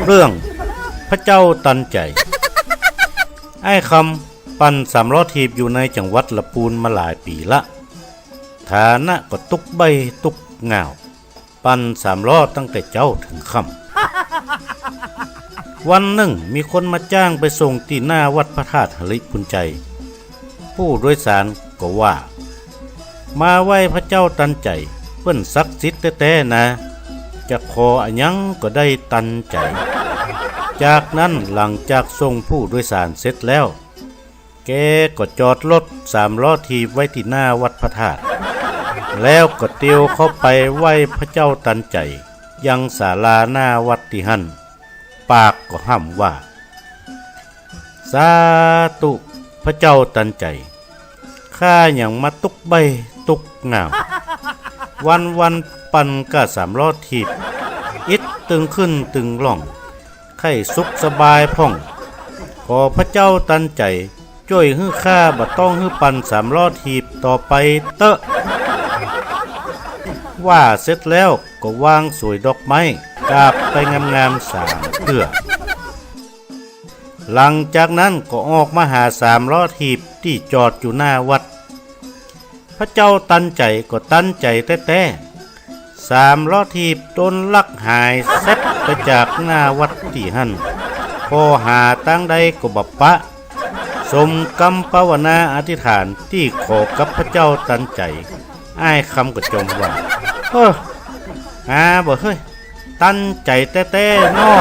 เรื่องพระเจ้าตันใจไอ้คำปั่นสามล้อถีบอยู่ในจังหวัดลำพูนมาหลายปีละฐานะก็ตุกใบตุกเหงาปั่นสามล้อตั้งแต่เจ้าถึงค่ำวันหนึ่งมีคนมาจ้างไปส่งที่หน้าวัดพระธาตุหริพุนใจผู้โดยสารก็ว่ามาไหว้พระเจ้าตันใจเปิ้นศักดิ์สิทธิ์แท้ๆนะจะขออะหยังก็ได้ตันใจจากนั้นหลังจากส่งผู้โดยสารเสร็จแล้วแกก็จอดรถสามล้อถีบไว้ที่หน้าวัดพระธาตุแล้วก็เตียวเข้าไปไหว้พระเจ้าตันใจยังศาลาหน้าวัดที่หั่นปากก็ห้ำว่าสาธุพระเจ้าตันใจข้าอย่างมาตุกใบตุกงามวันปั่นกะสามล้อถีบอิดตึงขึ้นตึงล่องไข้สุขสบายพ่องขอพระเจ้าตันใจช่วยฮื้อข้าบ่ต้องฮื้อปั่นสามล้อถีบต่อไปเตอะว่าเสร็จแล้วก็วางสวยดอกไม้กราบไปงามๆสามเพื่อหลังจากนั้นก็ออกมาหาสามล้อถีบที่จอดอยู่หน้าวัดพระเจ้าตันใจก็ตันใจแท้ๆสามล้อถีบต้นลักหายเซ็ตไปจากหน้าวัดที่หั่นพอหาตั้งใดก็บับปะสมกรรมภาวนาอธิษฐานที่ขอกับพระเจ้าตันใจอ้ายคำก็จมว่าบ่เฮ้ยตันใจแต้ๆน้อ